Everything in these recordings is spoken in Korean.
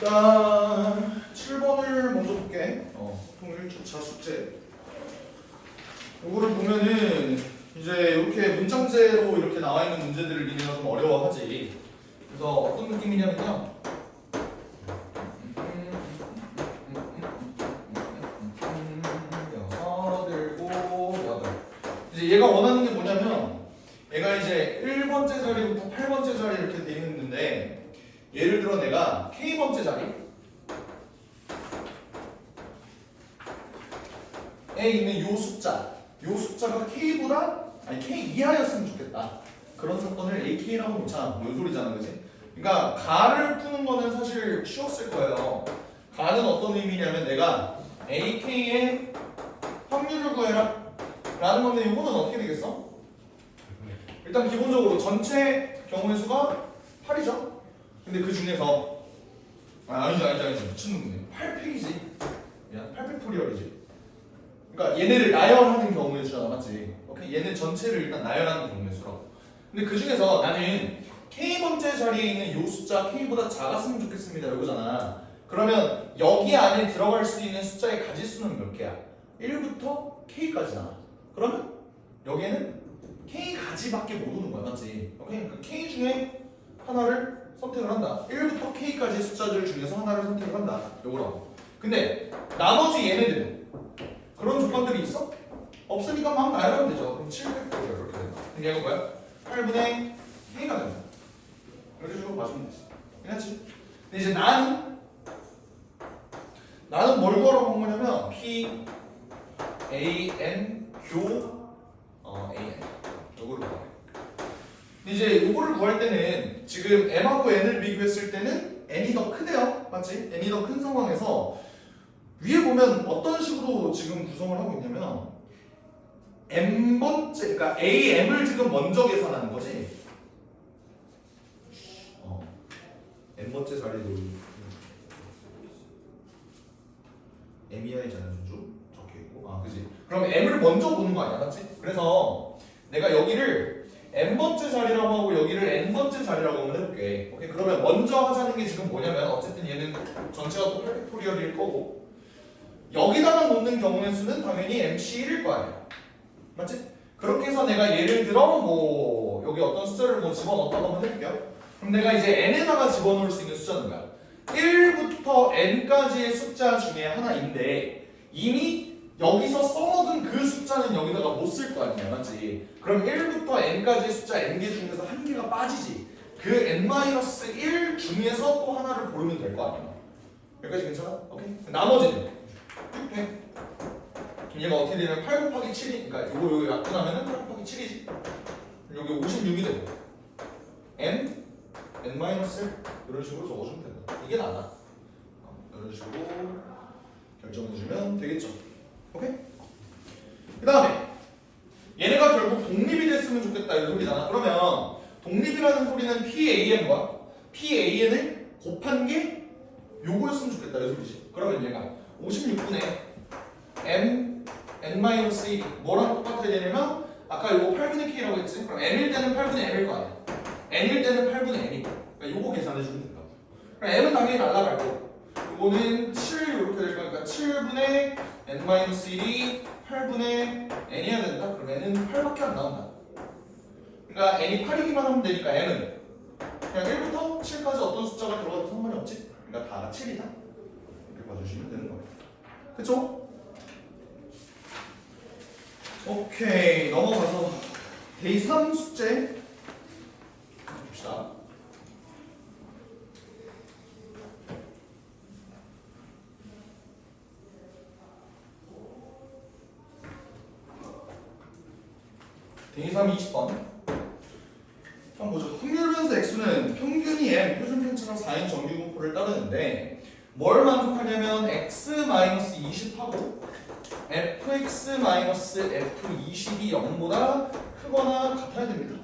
일단 7번을 먼저 볼게. 통일주차 숙제. 이거를 보면은 이제 이렇게 문장제로 이렇게 나와 있는 문제들을 니네가 좀 어려워하지. 그래서 어떤 느낌이냐면요. 여섯, 일곱, 여덟. 이제 얘가 원하는 게 뭐냐면 얘가 이제 1번째 자리부터 8번째 자리 이렇게 돼 있는데 예를 들어 내가 K번째 자리에 있는 요 숫자가 K보다 아니 K 이하였으면 좋겠다. 그런 사건을 AK라고 놓자. 요 소리잖아, 그지? 그러니까 가를 푸는 거는 사실 쉬웠을 거예요. 가는 어떤 의미냐면 내가 AK의 확률을 구해라 라는 건데 이거는 어떻게 되겠어? 일단 기본적으로 전체 경우의 수가 8이죠. 근데 그 중에서 아니지 미친놈이네. 8팩이지. 야, 8팩토리얼이지. 그러니까 얘네를 나열하는 경우의 수잖아, 맞지? 오케이? 얘네 전체를 일단 나열하는 경우의 수라고. 근데 그 중에서 나는 K번째 자리에 있는 요 숫자 K보다 작았으면 좋겠습니다 이거잖아. 그러면 여기 안에 들어갈 수 있는 숫자의 가지수는 몇 개야? 1부터 K까지잖아. 그러면 여기에는 K 가지밖에 못 오는 거야, 맞지? 오케이? 그러니까 K 중에 하나를 선택을 한다. 1부터 K까지의 숫자들 중에서 하나를 선택을 한다. 요거라고. 근데 나머지 얘네들은 그런 조건들이 있어? 없으니까 막 나열하면 되죠. 그럼 700도죠. 이렇게 된다. 얘가 뭐야? 8분의 K가 된다. 이렇게 식으로 맞으면 되지. 괜찮지? 근데 이제 나는 뭘 걸어본 거냐면 P, A, N, 교, A, N 요거를 구하래. 근데 이제 요거를 구할 때는 지금 M하고 N을 비교했을 때는 N이 더 크대요. 맞지? N이 더 큰 상황에서 위에 보면 어떤 식으로 지금 구성을 하고 있냐면 M번째, 그러니까 AM을 지금 먼저 계산하는 거지. M번째 자리도 M이하의 자연수주 적혀있고 그지? 그럼 M을 먼저 보는 거 아니야, 맞지? 그래서 내가 여기를 M번째 자리라고 하고 여기를 N번째 자리라고 한번 해볼게. 오케이? 그러면 먼저 하자는 게 지금 뭐냐면 어쨌든 얘는 전체가 또 8팩토리얼일 거고 여기다가 놓는 경우의 수는 당연히 MC1일 거 아니야. 맞지? 그렇게 해서 내가 예를 들어 뭐 여기 어떤 숫자를 뭐 집어넣었다고 한번 해볼게요. 그럼 내가 이제 n에다가 집어넣을 수 있는 숫자는 뭐야? 1부터 n까지의 숫자 중에 하나인데 이미 여기서 써먹은 그 숫자는 여기다가 못 쓸 거 아니야, 맞지? 그럼 1부터 n까지의 숫자 n개 중에서 한 개가 빠지지. 그 n-1 중에서 또 하나를 고르면 될 거 아니야. 여기까지 괜찮아? 오케이? 나머지는 600. 얘가 어떻게 되냐면 8 곱하기 7이 그러니까 이거 약분하면은 8 곱하기 7이지. 여기 56이 되고 n, n-1 이런 식으로 적어주면 된다. 이게 나다. 이런 식으로 결정해주면 되겠죠. 오케이? 그 다음에 얘네가 결국 독립이 됐으면 좋겠다 이 소리잖아. 그러면 독립이라는 소리는 PAN과 PAN을 곱한 게 요거였으면 좋겠다 이 소리지. 그러면 얘가 56분의 m n-1이 뭐랑 똑같아야 되냐면 아까 요거 8분의 k라고 했지? 그럼 n일 때는 8분의 m일 거 아니야. n일 때는 8분의 m이고 그러니까 요거 계산해주면 된다. 그럼 m은 당연히 날라갈 거고 요거는 7 이렇게 될 거니까 7분의 n-1이 8분의 n이어야 된다. 그럼 n은 8밖에 안 나온다. 그러니까 n이 8이기만 하면 되니까 n은 그냥 1부터 7까지 어떤 숫자가 들어가도 상관이 없지? 그러니까 다가 7이다. 이렇게 봐주시면 되는 거예요. 그쵸? 오케이, 넘어가서 데이 3 숙제 봅시다. 데이 3 20번 한번 보죠. 확률 변수 x는 평균이 m, 표준 편차가 4인 정규 분포를 따르는데 뭘 만족하냐면 x-20하고 fx-f20이 0보다 크거나 같아야 됩니다.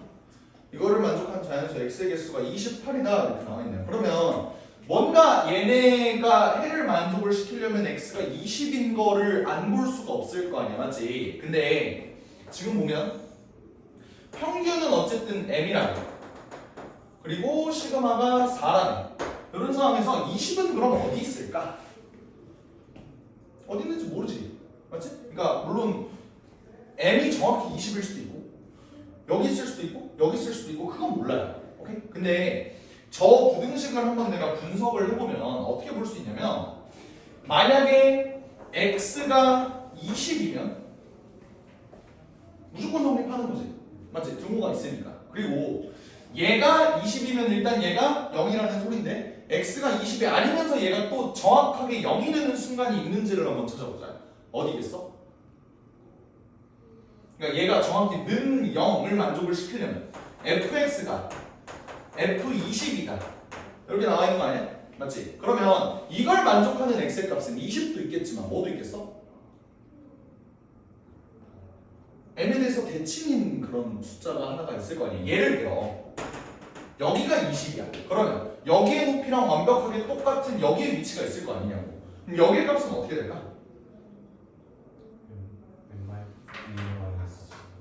이거를 만족한 자연수 x의 개수가 28이다 이렇게 나와 있네요. 그러면 뭔가 얘네가 해를 만족을 시키려면 x가 20인 거를 안 볼 수가 없을 거 아니야, 맞지? 근데 지금 보면 평균은 어쨌든 m이라네. 그리고 시그마가 4라네. 이런 상황에서 20은 그럼 어디 있을까? 어디 있는지 모르지. 맞지? 그러니까 물론 m이 정확히 20일 수도 있고 여기 있을 수도 있고 여기 있을 수도 있고 그건 몰라요. 오케이? 근데 저 부등식을 한번 내가 분석을 해보면 어떻게 볼 수 있냐면 만약에 x가 20이면 무조건 성립하는 거지. 맞지? 등호가 있으니까. 그리고 얘가 20이면 일단 얘가 0이라는 소리인데 x가 20이 아니면서 얘가 또 정확하게 0이 되는 순간이 있는지를 한번 찾아보자. 어디겠어? 그러니까 얘가 정확히 는 0을 만족을 시키려면 fx가 f20이다 이렇게 나와 있는 거 아니야? 맞지? 그러면 이걸 만족하는 x의 값은 20도 있겠지만 뭐도 있겠어? m에 대해서 대칭인 그런 숫자가 하나가 있을 거 아니에요. 예를 들어 여기가 20이야. 그러면 여기의 높이랑 완벽하게 똑같은 여기의 위치가 있을 거 아니냐고. 그럼 여기의 값은 어떻게 될까?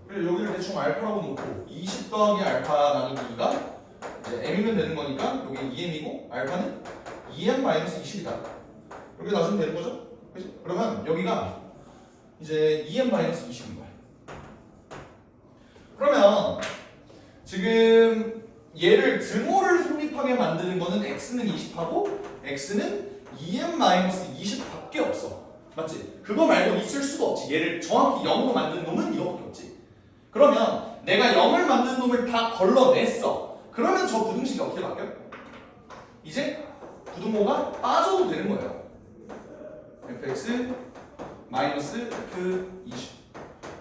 그래 여기를 대충 알파라고 놓고 20 더하기 알파 나누기 2가 이제 m이면 되는 거니까 여기 2m이고 알파는 2m-20이다. 이렇게 놔주면 되는 거죠? 그치? 그러면 여기가 이제 2m-20인 거야. 그러면 지금 얘를 등호를 성립하게 만드는 거는 x는 20하고 x는 2m-20밖에 없어. 맞지? 그거 말고 있을 수가 없지. 얘를 정확히 0으로 만드는 놈은 이거밖에 없지. 그러면 내가 0을 만든 놈을 다 걸러냈어. 그러면 저 부등식이 어떻게 바뀌어? 이제 부등호가 빠져도 되는 거예요. fx 마이너스 f20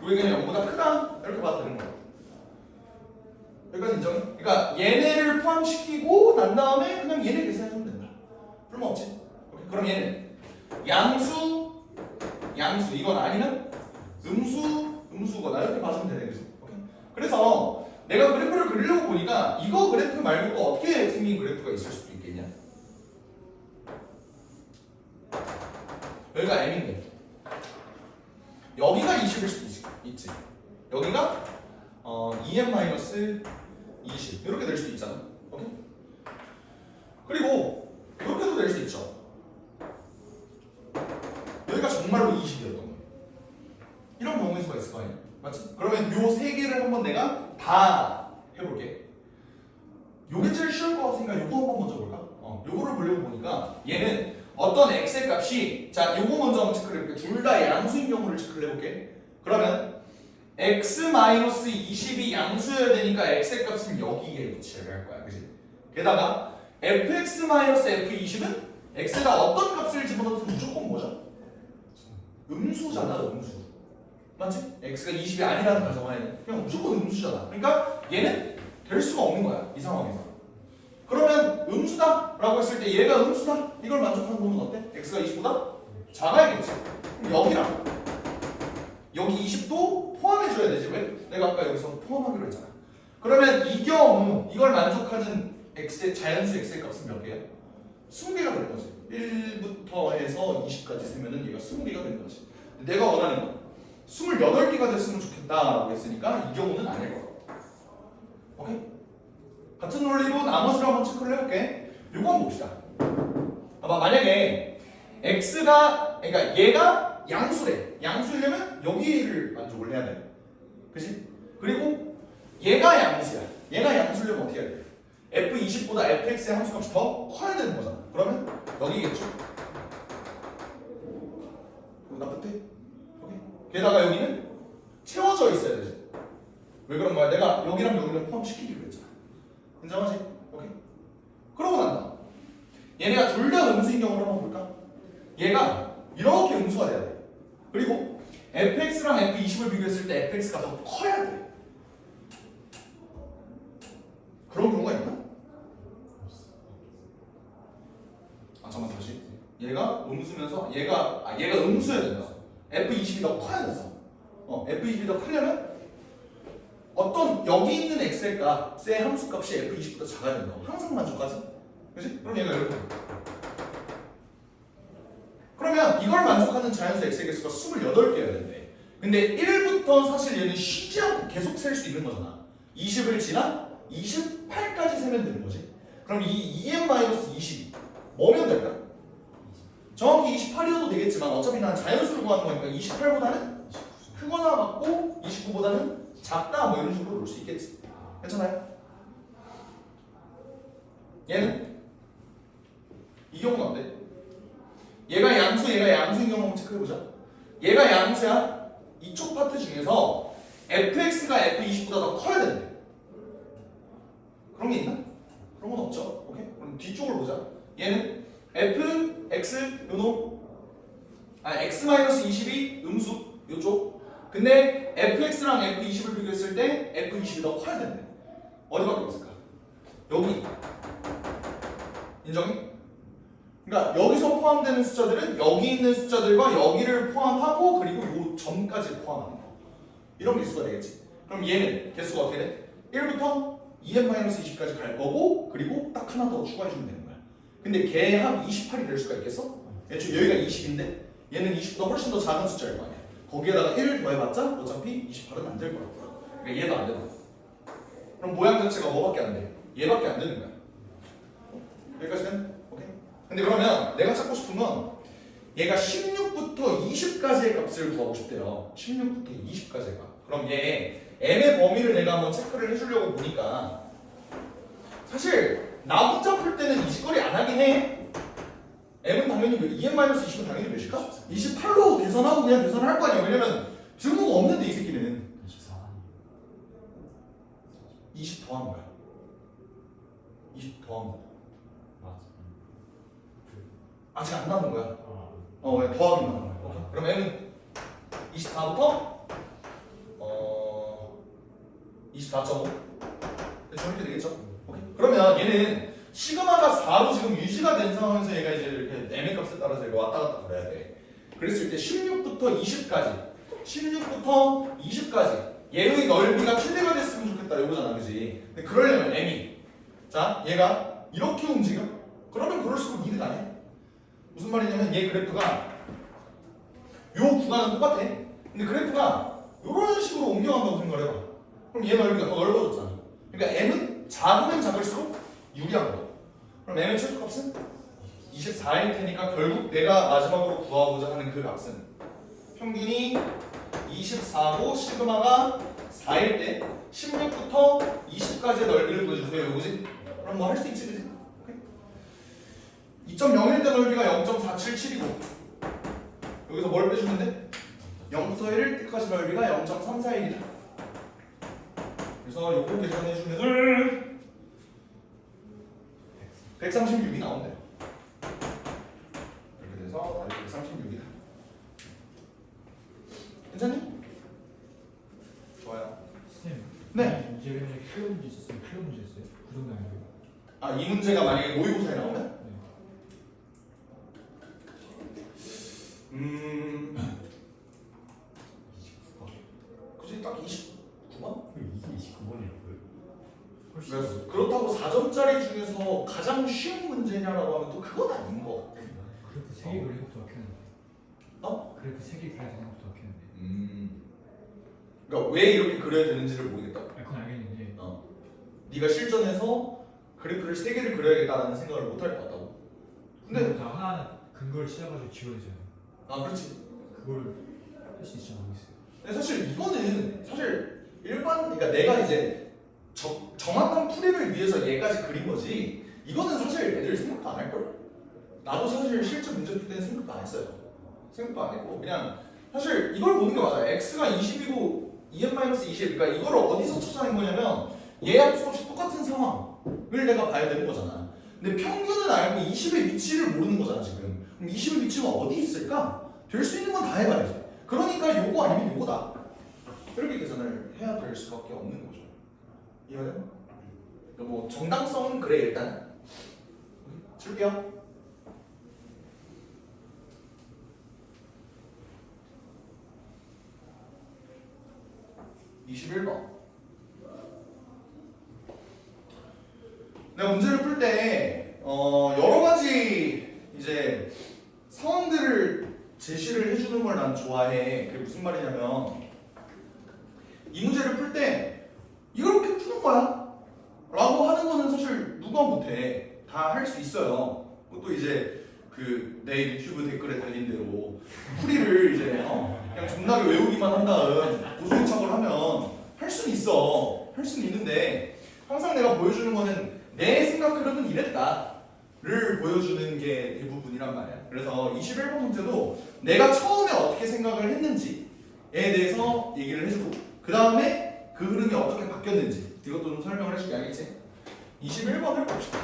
여기는 0보다 크다 이렇게 봐도 되는 거예요. 여기까지 인정? 그러니까 얘네를 포함시키고 난 다음에 그냥 얘네 계산하면 된다. 불만 없지? 오케이. 그럼 얘는 양수 이건 아니면 음수거나 이렇게 봐주면 되네. 그치? 오케이. 그래서 내가 그래프를 그리려고 보니까 이거 그래프 말고 또 어떻게 생긴 그래프가 있을 수도 있겠냐? 여기가 m인데 여기가 20일 수도 있지. 여기가 2m-20 이렇게 될 수도 있잖아. 오케이? 그리고 이렇게도 될 수 있죠. 여기가 정말로 20이었던 거예요. 이런 경우의 수가 있을 거 아니야. 맞지? 그러면 요 세 개를 한번 내가 다 해볼게. 요게 제일 쉬울 것 같으니까 요거 한번 먼저 볼까? 요거를 보려고 보니까 얘는 어떤 x의 값이 자 요거 먼저 한번 체크를 해볼게. 둘 다 양수인 경우를 체크를 해볼게. 그러면 x-20이 양수여야 되니까 x의 값은 여기에 위치를 할 거야. 그치? 게다가 fx-f20은 x가 어떤 값을 집어넣든 무조건 뭐죠? 음수잖아. 음수. 맞지? x가 20이 아니라는 가정하에 그냥 무조건 음수잖아. 그러니까 얘는 될 수가 없는 거야. 이 상황에서. 그러면 음수다 라고 했을 때 얘가 음수다 이걸 만족하는 놈은 어때? x가 20보다 작아야겠지. 그럼 여기랑 여기 20도 포함해줘야 되지. 왜? 내가 아까 여기서 포함하기로 했잖아. 그러면 이 경우 이걸 만족하는 x의 자연수 x의 값은 몇 개야? 20개가 되는 거지. 1부터 해서 20까지 세면은 얘가 20개가 되는 거지. 내가 원하는 건 28개가 됐으면 좋겠다라고 했으니까 이 경우는 아닐 거야. 오케이? 같은 논리로 나머지를 한번 체크를 해볼게. 요거 한번 봅시다. 봐봐, 만약에 x가 그러니까 얘가 양수래. 양수이려면 여기를 만족을 해야 돼. 그치? 그리고 얘가 양수야. 얘가 양수려면 어떻게 해야 돼? f20보다 fx의 함수값이 더 커야 되는 거잖아. 그러면 여기겠죠? 나 끝에? 오케이. 게다가 여기는 채워져 있어야 되지. 왜 그런 거야? 내가 여기랑 여기를 포함시키기로 했잖아. 인정하지? 오케이. 그러고 난다. 얘네가 둘 다 음수인 경우를 한번 볼까? 얘가 이렇게 음수가 돼야 돼. 그리고 fx랑 f20을 비교했을 때 fx가 더 커야 돼. 그런 경우가 있나? 잠깐만 다시. 얘가 음수면서 얘가 음수여야 된다. f20이 더 커야 됐어. f20이 더 크려면 어떤 여기 있는 x의 값의 함수값이 f20보다 작아야 된다. 항상 만족하지? 그치? 그럼 얘가 이렇게. 그러면 이걸 만족하는 자연수 x의 개수가 28개여야 되는데 근데 1부터 사실 얘는 쉬지 않고 계속 셀 수 있는 거잖아. 20을 지나 28까지 세면 되는 거지. 그럼 이 2n-22 뭐면 될까? 정확히 28이어도 되겠지만 어차피 난 자연수를 구하는 거니까 28보다는 크거나 같고 29보다는 작다 뭐 이런 식으로 놓을 수 있겠지. 괜찮아요? 얘는 이 경우는 어때? 얘가 양수인 경우 한번 체크해보자. 얘가 양수야. 이쪽 파트 중에서 fx가 f20보다 더 커야 되는데 그런 게 있나? 그런 건 없죠. 오케이? 그럼 뒤쪽을 보자. 얘는 fx 요놈 x-22 음수 요쪽. 근데 fx랑 f20을 비교했을 때 f20이 더 커야 되는데 어디밖에 없을까? 여기. 인정이? 그러니까 여기서 포함되는 숫자들은 여기 있는 숫자들과 여기를 포함하고 그리고 요 점까지 포함하는 거. 이런 개수가 되겠지. 그럼 얘는 개수가 어떻게 돼? 1부터 2n-20까지 갈 거고 그리고 딱 하나 더 추가해주면 되는 거야. 근데 걔 합 28이 될 수가 있겠어? 애초에 여기가 20인데 얘는 20보다 훨씬 더 작은 숫자일 거 아니야. 거기에다가 1을 더해봤자 어차피 28은 안 될 거라고. 그러니까 얘도 안 되는 거야. 그럼 모양 자체가 뭐밖에 안 돼? 얘밖에 안 되는 거야. 여기까지는? 오케이? 근데 그러면 내가 찾고 싶은 건 얘가 16부터 20까지의 값을 구하고 싶대요. 16부터 20까지의 값. 그럼 얘 m의 범위를 내가 한번 체크를 해주려고 보니까 사실 나 혼자 풀 때는 이 짓거리 안 하긴 해. m은 당연히 2n-20은 당연히 몇일까? 28로 계산하고 그냥 계산을 할 거 아니야. 왜냐면 등호가 없는데 이 새끼는 20 더한 거야. 20 더한 거야. 아직 안 나온 거야. 왜 더하기 나온 거야. 그럼 m은 24부터 24.5 저렇게 되겠죠? 오케이. 그러면 얘는 시그마가 4로 지금 유지가 된 상황에서 얘가 이제 이렇게 m의 값에 따라서 이거 왔다 갔다 그래야 돼. 그랬을 때 16부터 20까지 얘의 넓이가 최대가 됐으면 좋겠다 이거잖아, 그지? 근데 그러려면 m이 자 얘가 이렇게 움직여? 그러면 그럴수록 이득 안 해. 무슨 말이냐면 얘 그래프가 요 구간은 똑같아. 근데 그래프가 이런 식으로 옮겨간다고 생각을 해봐. 그럼 얘 넓이가 더 넓어졌잖아. 그러니까 m은 작으면 작을수록 유리한 거야. 그럼 m의 최소값은 24일 테니까 결국 내가 마지막으로 구하고자 하는 그 값은 평균이 24고 시그마가 4일 때 16부터 20까지의 넓이를 구해주세요. 이거지? 그럼 뭐 할 수 있지, 그지? 2.01대 넓이가 0.477이고 여기서 뭘 빼주면 돼? 0부터 1 때까지 넓이가 0.341이다. 그래서 요거 계산해주면 136이 나온대요. 이렇게 돼서 136이다. 괜찮니? 좋아요. 선생님. 네. 문제가 클럽 문제 있었어요. 클럽 문제 있어요. 그 정도 아니고요. 아, 이 문제가 만약에 모의고사에 나오면? 네. 그치 딱 29번? 이게 29번이라고요? 그래서 그렇다고 4점짜리 중에서 가장 쉬운 문제냐라고 하면 또 그건 아닌 것 같아. 그래프 3개 그리는 것도 막혔는데. 그래프 3개 그려야 되는 것도 막혔는데. 그러니까 왜 이렇게 그려야 되는지를 모르겠다. 그건 알겠는데. 네가 실전에서 그래프를 3개를 그려야겠다라는 생각을 못 할 것 같다고. 근데 다 하나 근거를 찾아가지고 지워야잖아요. 아 그렇지. 그걸 할 수 있지 모르겠어요. 근데 사실 이거는 사실 그러니까 내가 이제 정확한 풀이를 위해서 얘까지 그린 거지. 이거는 사실 애들 생각도 안 할 걸. 나도 사실 실제 문제 풀 때는 생각도 안 했어요. 생각도 안 했고 그냥 사실 이걸 보는 게 맞아요. x가 20이고 2n-20 그러니까 이걸 어디서 찾아낸 거냐면 얘하고 수없이 똑같은 상황을 내가 봐야 되는 거잖아. 근데 평균은 알고 20의 위치를 모르는 거잖아 지금. 그럼 20의 위치가 어디 있을까? 될 수 있는 건 다 해봐야지. 그러니까 요거 아니면 요거다. 이렇게 계산을 해야 될 수밖에 없는 거죠. 이해가요? 뭐 정당성은 그래 일단 칠게요. 내가 문제를 풀 때 여러 가지 이제 상황들을 제시를 해주는 걸 난 좋아해. 그게 무슨 말이냐면 이 문제를 풀 때 이걸 이렇게 푸는 거야 라고 하는 거는 사실 누가 못해. 다 할 수 있어요. 그것도 이제 그 내 유튜브 댓글에 달린 대로 풀이를 이제 그냥 존나게 외우기만 한 다음 고소인 척을 하면 할 수는 있어. 할 수는 있는데 항상 내가 보여주는 거는 내 생각 흐름은 이랬다를 보여주는 게 대부분이란 말이야. 그래서 21번 문제도 내가 처음에 어떻게 생각을 했는지에 대해서 얘기를 해주고 그 다음에 그 흐름이 어떻게 바뀌었는지 이것도 좀 설명을 해줄게. 알겠지? 21번을 봅시다.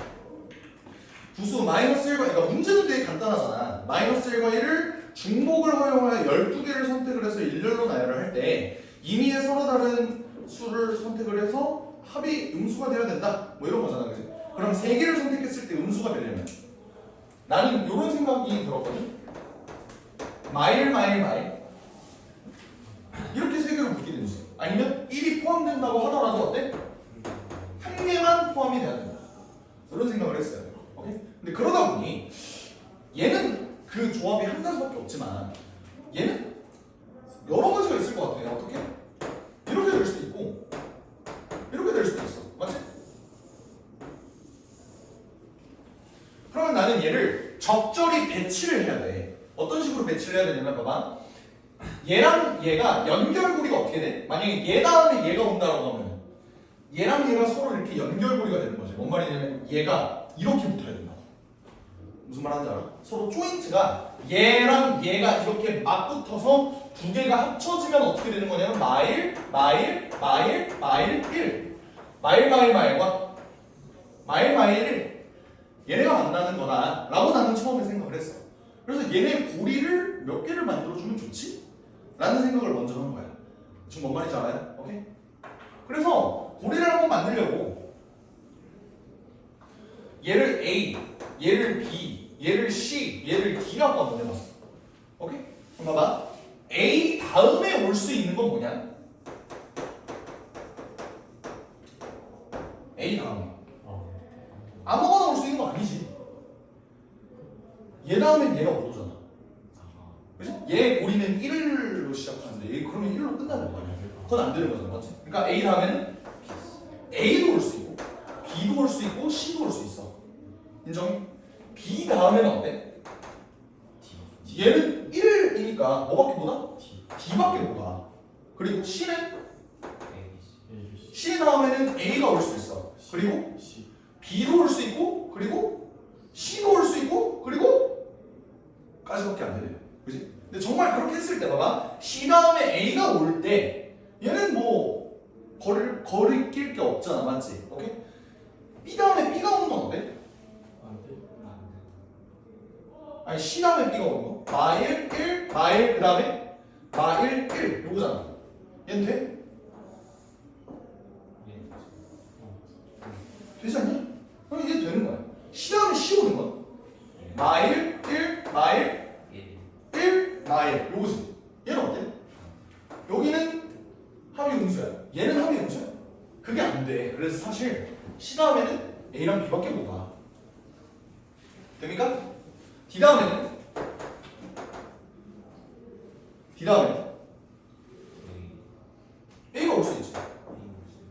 구수 마이너스 1과 그러니까 문제는 되게 간단하잖아. 마이너스 1과 1을 중복을 허용하여 12개를 선택을 해서 일렬로 나열을 할 때 임의의 서로 다른 수를 선택을 해서 합이 음수가 되어야 된다. 뭐 이런 거잖아. 그지? 그럼 3개를 선택했을 때 음수가 되려면 나는 이런 생각이 들었거든. 마일 이렇게 3개로 묶이든지 아니면 1이 포함된다고 하더라도 어때? 한 개만 포함이 돼야 된다. 이런 생각을 했어요. 오케이? 근데 그러다 보니 얘는 그 조합이 한 가지밖에 없지만 얘는 여러 가지가 있을 것 같아요. 어떻게? 이렇게 될 수도 있고 이렇게 될 수도 있어. 맞지? 그러면 나는 얘를 적절히 배치를 해야 돼. 어떤 식으로 배치를 해야 되냐면 봐봐. 얘랑 얘가 연결고리가 어떻게 돼? 만약에 얘 다음에 얘가 온다고 하면 얘랑 얘가 서로 이렇게 연결고리가 되는 거지. 뭔 말이냐면 얘가 이렇게 붙어야 된다. 무슨 말 하는지 알아? 서로 조인트가 얘랑 얘가 이렇게 맞붙어서 두 개가 합쳐지면 어떻게 되는 거냐면 마일 1 마일과 마일 1 얘네가 만나는 거다 라고 나는 처음에 생각을 했어. 그래서 얘네 고리를 몇 개를 만들어주면 좋지? 라는 생각을 먼저 한 거야. 지금 뭔 말인지 알아요? 오케이? 그래서 고리를 한번 만들려고 얘를 A, 얘를 B, 얘를 C, 얘를 D라고 한번 해봤어. 오케이? 그럼 봐봐. A 다음에 올 수 있는 건 뭐냐? A 다음에 아무거나 올 수 있는 거 아니지. 얘 다음엔 얘가 못 오잖아. 그치? 얘 고리는 1로 시작하는데 얘 그러면 1로 끝나는 거 아니야? 그건 안 되는 거잖아. 맞지? 그러니까 A 다음에는 A도 올 수 있고 B도 올 수 있고 C도 올 수 있어. 인정? B 다음에는 어때? 얘는 1이니까 뭐밖에 못 와? D밖에 못 와. 그리고 C는? C 다음에는 A가 올 수 있어. 그리고 B도 올 수 있고 그리고 C도 올 수 있고 그리고 까지밖에 안 되네요. 그지? 근데 정말 그렇게 했을 때 봐봐. C 다음에 A가 올 때 얘는 뭐 거리 낄 게 없잖아. 맞지? 오케이? B 다음에 B가 오는 건 어때? 아니 C 다음에 B가 오는 거? 마일 1 마일 그 다음에 마일 1 요거잖아. 얘는 돼? 되지 않냐? 그럼 이게 되는 거야. C 다음에 C 오는 거야. 마일 1 마일 1 마일 요거지. 얘는 어때? 여기는 합이 음수야. 얘는 합이 음수야. 그게 안 돼. 그래서 사실 C 다음에는 A랑 B밖에 못 가. 됩니까? D 다음에는 A가 올 수 있지.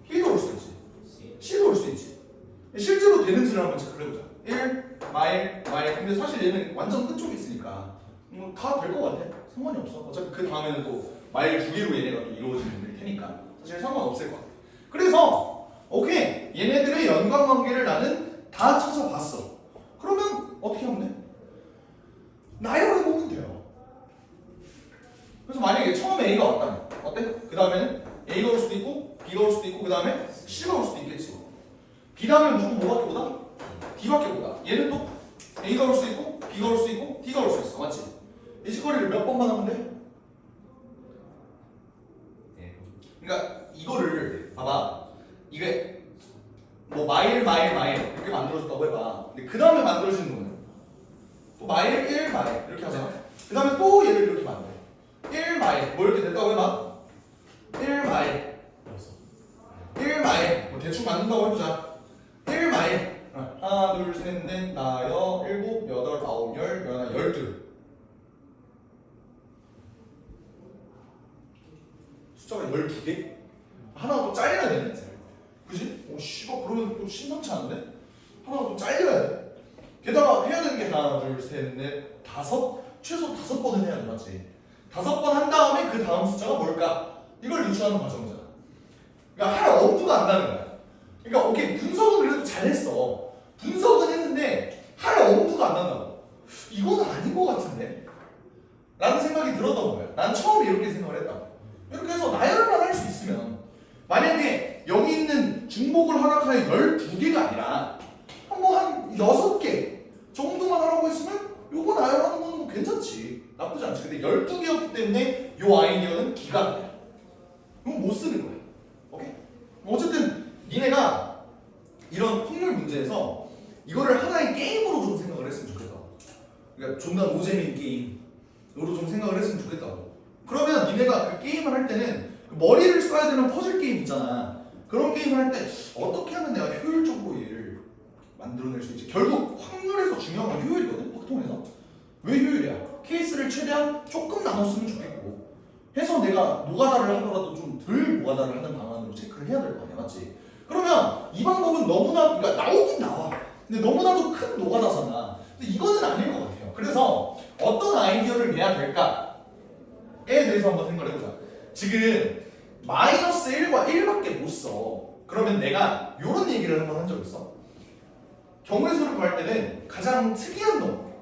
B도 올 수 있지. C도 올 수 있지. 실제로 되는지를 한번 체크를 해보자. 1 마일 근데 사실 얘는 완전 끝쪽에 있으니까 다 될 것 같아. 상관이 없어. 어차피 그 다음에는 또 마일 2개로 얘네가 또 이루어지는 테니까 사실 상관없을 것 같아. 그래서 오케이 얘네들의 연관관계를 나는 다 찾아봤어. 그러면 어떻게 하면 돼? 나열해보면 돼요. 그래서 만약에 처음에 A가 왔다면 어때? 그 다음에는 A가 올 수도 있고 B가 올 수도 있고 그 다음에 C가 올 수도 있겠지. B 다음에 무조건 뭐밖에 못 와? D밖에 못 와. 얘는 또 A가 올 수 있고 B가 올 수 있고 D가 올 수 있어. 맞지? 이 짓거리를 몇 번만 하면 돼? 그러니까 이거를 봐봐. 이게 뭐 마일 이렇게 만들어졌다고 해봐. 근데 그 다음에 만들어지는 거는 또 마일 1 마일 이렇게 하잖아. 그 다음에 또 얘를 이렇게 만들어. 1 마일 뭐 이렇게 됐다고 해봐. 1 마일 뭐 대충 만든다고 해보자. 1 마일 하나 둘 셋 넷 다섯 일곱 여덟 아홉 열 열하나 열둘 숫자가 12개? 하나가 또 잘려야 되네. 그지? 오 씨발 그러면 또 심상치 않은데? 하나가 좀 잘려야 돼. 게다가 해야 되는 게 하나, 둘, 셋, 넷, 다섯, 최소 5번은 해야 돼, 맞지? 5번 한 다음에 그 다음 숫자가 뭘까? 이걸 유추하는 과정이잖아. 그러니까 할 엄두가 안 나는 거야. 그러니까 오케이, 분석은 그래도 잘했어. 분석은 했는데 할 엄두가 안 난다고. 이건 아닌 것 같은데? 라는 생각이 들었던 거야. 난 처음에 이렇게 생각을 했다고. 이렇게 해서 나열만 할 수 있으면, 만약에 여기 있는 중복을 허락하여 12개가 아니라 한 6개 정도만 하라고 했으면 요거 나열하는 거는 뭐 괜찮지. 나쁘지 않지. 근데 12개였기 때문에 요 아이디어는 기각이야. 그럼 못 쓰는 거야. 오케이? 어쨌든 니네가 이런 확률 문제에서 이거를 하나의 게임으로 좀 생각을 했으면 좋겠다. 그러니까 존나 노잼인 게임으로 좀 생각을 했으면 좋겠다고. 그러면 니네가 그 게임을 할 때는 머리를 써야 되는 퍼즐 게임 있잖아. 그런 게임을 할 때 어떻게 하면 내가 효율적으로 얘를 만들어낼 수 있지? 결국 확률에서 중요한 건 효율이거든, 확통에서. 왜 효율이야? 케이스를 최대한 조금 나눴으면 좋겠고 해서 내가 노가다를 하더라도 좀 덜 노가다를 하는 방안으로 체크를 해야 될 거 아니야, 맞지? 그러면 이 방법은 너무나, 그러니까 나오긴 나와. 근데 너무나도 큰 노가다잖아. 근데 이거는 아닐 것 같아요. 그래서 어떤 아이디어를 내야 될까에 대해서 한번 생각을 해보자. 지금 마이너스 1과 1밖에 못 써. 그러면 내가 이런 얘기를 한번 한 적 있어. 경우의 수를 구할 때는 가장 특이한 놈,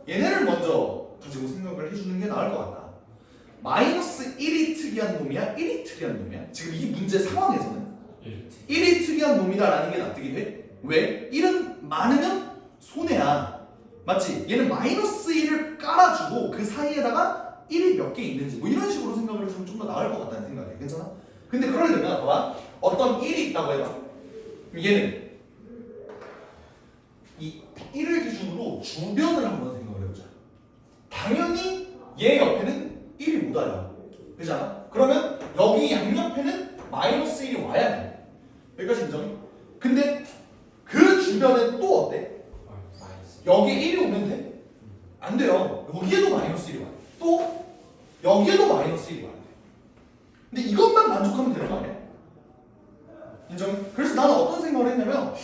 얘네를 먼저 가지고 생각을 해주는 게 나을 것 같다. 마이너스 1이 특이한 놈이야? 1이 특이한 놈이야? 지금 이 문제 상황에서는 1이 특이한 놈이다라는 게 납득이 돼? 왜? 1은 많으면 손해야. 맞지? 얘는 마이너스 1을 깔아주고 그 사이에다가 1이 몇 개 있는지 뭐 이런 식으로 생각을 해주면 좀 더 나을 것 같다는 생각이. 괜찮아? 근데 그러려면 봐봐, 어떤 1이 있다고 해봐. 얘는 이 1을 기준으로 주변을 한번 생각을 해보자. 당연히 얘 옆에는 1이 못 와요. 그잖아? 그러면 여기 양옆에는 마이너스 1이 와야 돼. 여기까지 인정? 근데 그 주변에 또 어때? 여기 1이 오면 돼? 안 돼요. 여기에도 마이너스 1이 와요. 또 여기에도 마이너스 1이 와야 돼. 근데 이것만 만족하면 되는 거 아니야? 인정? 그래서 나는 어떤 생각을 했냐면,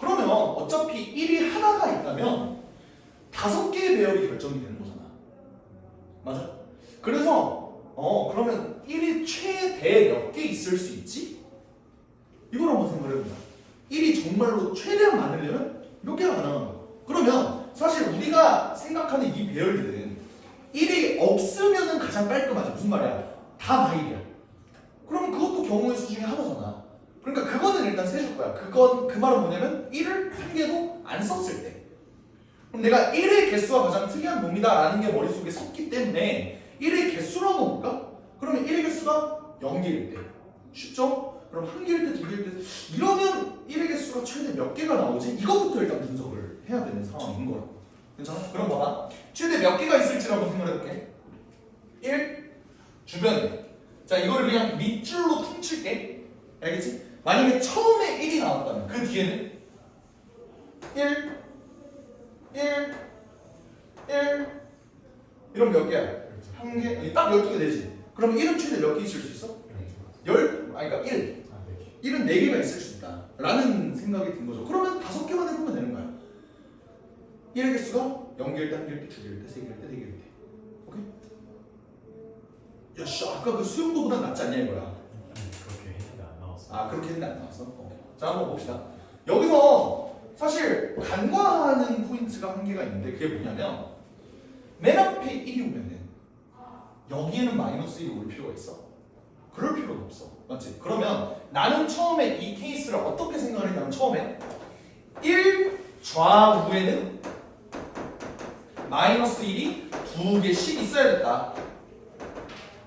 그러면 어차피 1이 하나가 있다면 5개의 배열이 결정이 되는 거잖아. 맞아? 그래서 그러면 1이 최대 몇 개 있을 수 있지? 이걸 한번 생각을 해보자. 1이 정말로 최대한 많으려면 몇 개가 가능한 거야? 그러면 사실 우리가 생각하는 이 배열들은 1이 없으면은 가장 깔끔하지. 무슨 말이야? 다 마일이야. 그러면 그것도 경우의 수 중에 하나잖아. 그러니까 그거는 일단 세줄 거야. 그 말은 뭐냐면 1을 한 개도 안 썼을 때. 그럼 내가 1의 개수가 가장 특이한 놈이다라는 게 머릿속에 섰기 때문에 1의 개수로 한번 볼까? 그러면 1의 개수가 0개일 때. 쉽죠? 그럼 1개일 때, 2개일 때. 이러면 1의 개수가 최대 몇 개가 나오지? 이것부터 일단 분석을 해야 되는 상황인 거야. 괜찮아? 그럼 봐봐. 최대 몇 개가 있을지라고 생각해볼게. 1. 주변에. 자, 이거를 그냥 밑줄로 퉁칠게. 알겠지? 만약에 처음에 1이 나왔다면 그 뒤에는 1, 1, 1 이러면 몇 개야? 한 개? 딱 12개 되지? 그럼 1은 최대 몇 개 있을 수 있어? 그러니까 1 1은 4개가 있을 수 있다 라는 생각이 든 거죠. 그러면 5개만 해보면 되는 거야. 1의 개수가 0개일 때, 1개일 때, 2개일 때, 3개일 때, 4개일 때. 오케이? 야, 씨, 아까 그 수영도보다 낫지 않냐 이거야. 그렇게 했는데 안 나왔어. 아, 그렇게 했는데 안 나왔어? 자, 한번 봅시다. 여기서 사실 간과하는 포인트가 한 개가 있는데 그게 뭐냐면 맨 앞에 1이 오면은 여기에는 마이너스 1이 올 필요가 있어? 그럴 필요는 없어. 맞지? 그러면 나는 처음에 이 케이스를 어떻게 생각을 했냐면 처음에 1 좌우에는 마이너스 1이 2개씩 있어야겠다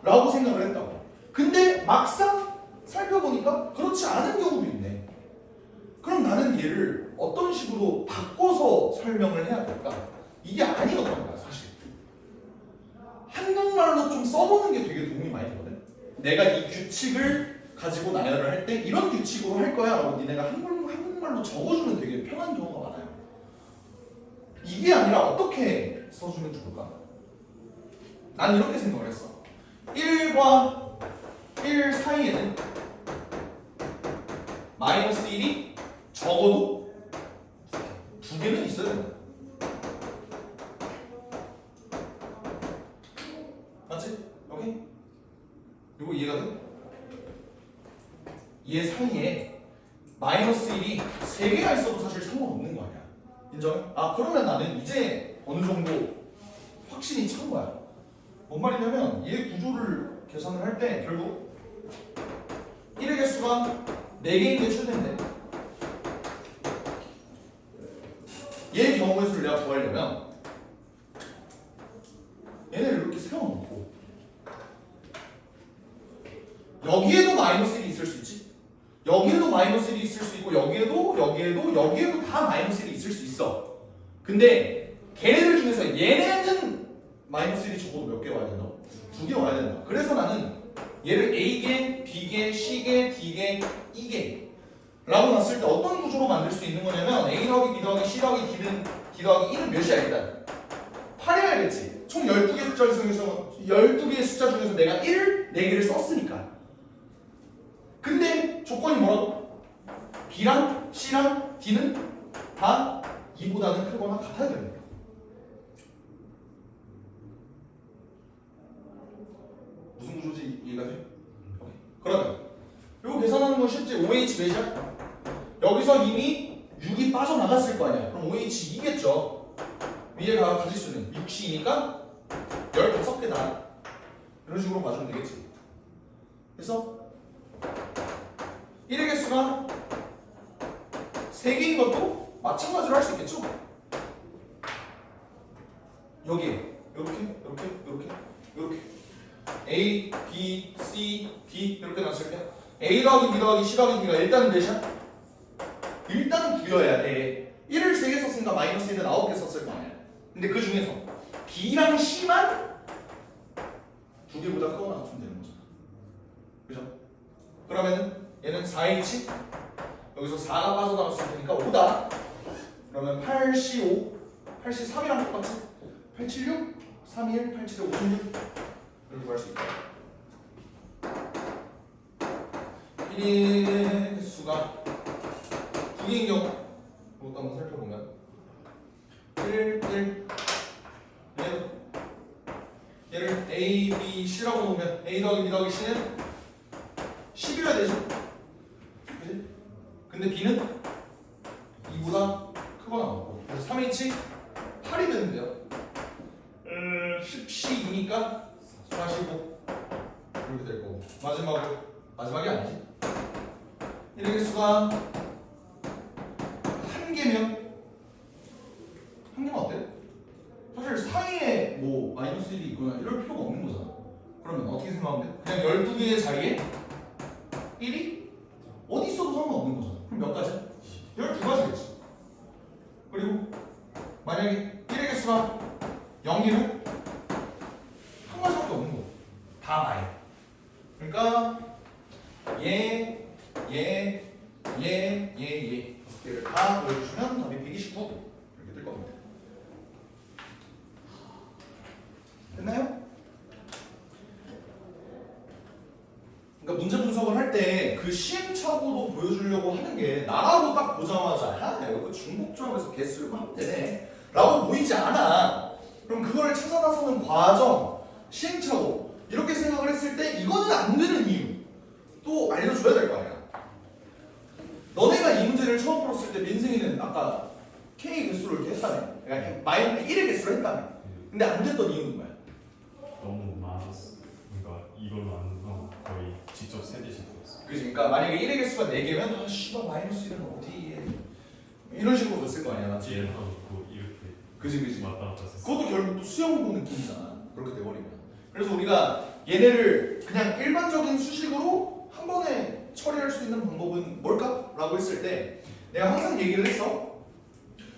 라고 생각을 했다고. 근데 막상 살펴보니까 그렇지 않은 경우도 있네. 그럼 나는 얘를 어떤 식으로 바꿔서 설명을 해야 될까? 이게 아니었던 거야 사실. 한국말로 좀 써보는 게 되게 도움이 많이 되거든. 내가 이 규칙을 가지고 나열을 할 때 이런 규칙으로 할 거야 라고 니네가 한국말로 적어주면 되게 편한 경우가 많아요. 이게 아니라 어떻게 써주면 좋을까? 난 이렇게 생각을 했어. 1과 1 사이에는 마이너스 1이 적어도 2개는 있어야 된다. 이거 이해가 돼? 얘 사이에 마이너스 1이 3개가 있어도 사실 상관없는 거 아니야. 인정해? 아 그러면 나는 이제 어느 정도 확신이 찬 거야. 뭔 말이냐면 얘 구조를 계산을 할 때 결국 1의 개수가 4개인 게 최대인데 얘 경우의 수를 내가 구하려면 얘네를 이렇게 세워놓고 여기에도 마이너스 1이 있을 수 있지. 여기에도 마이너스 1이 있을 수 있고 여기에도 다 마이너스 1이 있을 수 있어. 근데 걔네들 중에서 얘네는 마이너스 1이 적어도 몇 개 와야 된다? 2개 와야 된다. 그래서 나는 얘를 A개, B개, C개, D개, E개 라고 놨을 때 어떤 구조로 만들 수 있는 거냐면 A 더하기 B 더하기 C 더하기 D 더하기 1은 몇이야 일단? 8이어야겠지. 총 12개 숫자 중에서 12개의 숫자 중에서 내가 1을 4개를 썼으니까. 근데 조건이 뭐라고? B랑 C랑 D는 다 2보다는 크거나 같아야 되는 거야. 무슨 구조지 이해가 돼? 오케이. 그러면 이거 계산하는 건 쉽지. OH 몇이야? 여기서 이미 6이 빠져나갔을 거 아니야. 그럼 OH 2겠죠. 위에 가질 수는 6C니까 15개다. 이런 식으로 봐주면 되겠지. 그래서 1의 개수가 3개인 것도 마찬가지로 할 수 있겠죠? 여기에 이렇게 A, B, C, D 이렇게 놨을 때 A 더하기 B 더하기 C 더하기 D가 일단은 몇이야? 일단은 9여야 돼. 1을 3개 썼으니까 마이너스 1은 9개 썼을 거 아니야. 근데 그 중에서 B랑 C만 2개보다 크거나 같으면 되는 거잖아. 그죠? 그러면 얘는 4H 여기서 4가 빠져나갔을 테니까 5다. 그러면 8C5 8C3이랑 똑같지? 876 321 876 56 이렇게 구할 수 있다. 1의 수가 2개인 경우 이것도 한번 살펴보면 1 얘를 A, B, C라고 놓으면 A 더하기 B 더하기 C는 10이어야 되지. 그치? 근데 B는 2보다 크거나 같고 그래서 3H 8이 되는데요. 10C2니까 45 이렇게 될 거고 마지막이 아니지. 1의 개수가 한 개면 어때? 사실 사이에 뭐 마이너스 1이 있거나 이럴 필요가 없는 거잖아. 그러면 어떻게 생각하면 돼? 그냥 12개의 자리에 1이 어디 있어도 상관없는 거잖아. 그럼 몇 가지? 12가지겠지. 그리고 만약에 1의 개수가 0이면 한 가지밖에 없는 거. 다 마이. 그러니까 얘 6개를 다 보여주시면 답이 129 이렇게 뜰 겁니다. 됐나요? 그러니까 문제 분석을 할 때 그 시행착오도 보여주려고 하는 게 나라고 딱 보자마자 야 이거 중복조합에서 개수를 하면 되네 라고 보이지 않아. 그럼 그거를 찾아 나서는 과정, 시행착오 이렇게 생각을 했을 때 이거는 안 되는 이유 또 알려줘야 될 거 아니야. 너네가 이 문제를 처음 풀었을 때 민승이는 아까 K 개수를 이렇게 했다며. 그러니까 마이너스 1의 개수를 했다며. 근데 안 됐던 이유는 뭐야? 너무 많았어. 그러니까 이걸로 안 하고 거의 직접 세대씩 했어. 그지? 그러니까 만약에 1의 개수가 4개면 아 씨발 마이너스 1은 어디에 이런 식으로 됐을 거 아니야. 맞지? 얘를 하고 이렇게 그지? 왔다 갔다 했어. 그것도 결국 또 수영공 느낌이잖아. 그렇게 돼버리면. 그래서 우리가 얘네를 그냥 일반적인 수식으로 한 번에 처리할 수 있는 방법은 뭘까? 라고 했을 때 내가 항상 얘기를 했어.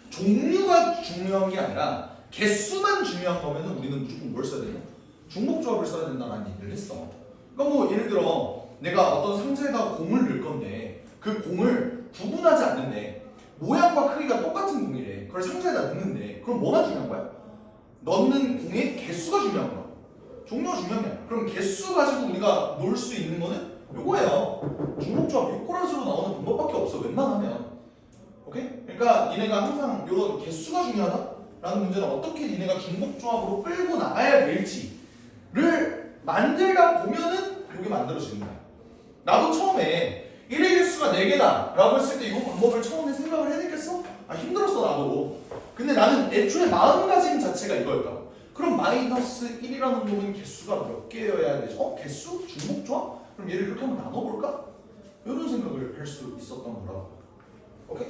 종류가 중요한 게 아니라 개수만 중요한 거면은 우리는 무조건 뭘 써야 되냐? 중복조합을 써야 된다는 얘기를 했어. 그러니까 뭐 예를 들어 내가 어떤 상자에다가 공을 넣을 건데 그 공을 구분하지 않는데 모양과 크기가 똑같은 공이래. 그걸 상자에다 넣는데 그럼 뭐가 중요한 거야? 넣는 공의 개수가 중요한 거야. 종류가 중요한 게 아니야. 그럼 개수 가지고 우리가 놀 수 있는 거는 요거예요. 중복조합 6코라지로 나오는 방법밖에 없어. 웬만하면. 오케이? 그러니까 니네가 항상 이런 개수가 중요하다라는 문제는 어떻게 니네가 중복조합으로 끌고 나가야 될지를 만들다 보면은 요게 만들어지는 거야. 나도 처음에 1의 개수가 4개다 라고 했을 때 이 방법을 처음에 생각을 해냈겠어? 아 힘들었어 나도. 근데 나는 애초에 마음가짐 자체가 이거였다고. 그럼 마이너스 1이라는 놈은 개수가 몇 개여야 되죠? 개수? 중복조합? 그럼 얘를 이렇게 한번 나눠볼까? 이런 생각을 할 수 있었던 거라고. 오케이?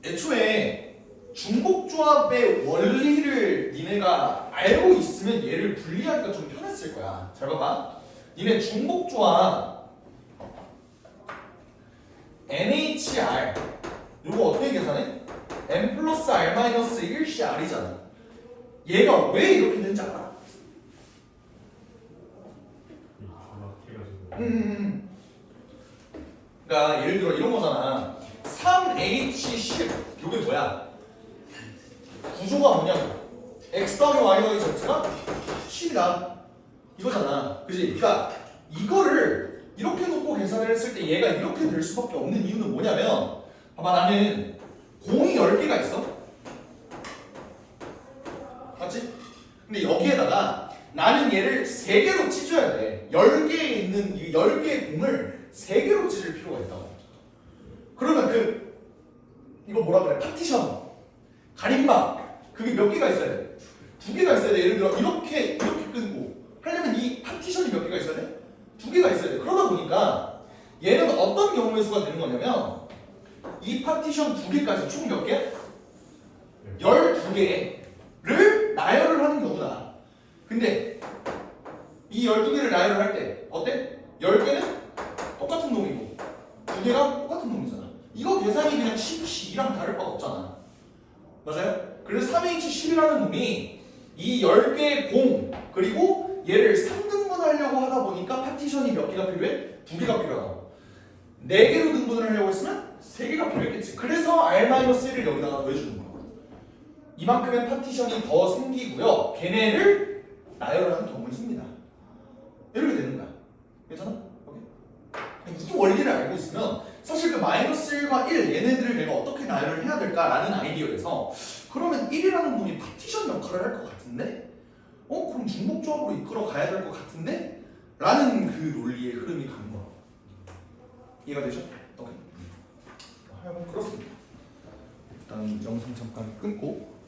애초에 중복조합의 원리를 니네가 알고 있으면 얘를 분리하기가 좀 편했을 거야. 잘 봐봐. 니네 중복조합 NHR 이거 어떻게 계산해? n 플러스 r 마이너스 1CR이잖아. 얘가 왜 이렇게 되는지 알아? 그러니까 예를 들어 이런 거잖아. 3H10 이게 뭐야? 구조가 뭐냐고. x 더하기 y 더하기 z가 10이다 이거잖아. 그지? 그러니까 이거를 이렇게 놓고 계산을 했을 때 얘가 이렇게 될 수밖에 없는 이유는 뭐냐면 봐봐 나는 공이 10개가 있어. 맞지? 근데 여기에다가 나는 얘를 3개로 찢어야 돼. 10개에 있는 이 10개의 공을 3개로 찢을 필요가 있다고. 그러면 이거 뭐라 그래? 파티션, 가림막 그게 몇 개가 있어야 돼? 2개가 있어야 돼. 예를 들어 이렇게 끊고 하려면 이 파티션이 몇 개가 있어야 돼? 2개가 있어야 돼. 그러다 보니까 얘는 어떤 경우의 수가 되는 거냐면 이 파티션 2개까지 총 몇 개? 12개를 나열을 하는 경우다. 근데 이 12개를 나열을 할 때 어때? 10개는 똑같은 놈이고 2개가 똑같은 놈이잖아. 이거 계산이 그냥 12랑 다를 바가 없잖아. 맞아요? 그래서 3H10이라는 놈이 이 10개의 공 그리고 얘를 3등분하려고 하다 보니까 파티션이 몇 개가 필요해? 2개가 필요하다고. 4개로 등분을 하려고 했으면 3개가 필요했겠지. 그래서 R-1을 여기다가 더해주는 거야. 이만큼의 파티션이 더 생기고요. 걔네를 나열을 하는 경우를 씁니다. 이렇게 되는 거야. 괜찮아? 오케이? 이 원리를 알고 있으면 사실 그 마이너스 1과 1 얘네들을 내가 어떻게 나열을 해야 될까라는 아이디어에서 그러면 1이라는 놈이 파티션 역할을 할 것 같은데? 그럼 중복조합으로 이끌어 가야 될 것 같은데? 라는 그 논리의 흐름이 가는 거야. 이해가 되죠? 오케이. 하여간 그렇습니다. 일단 영상 잠깐 끊고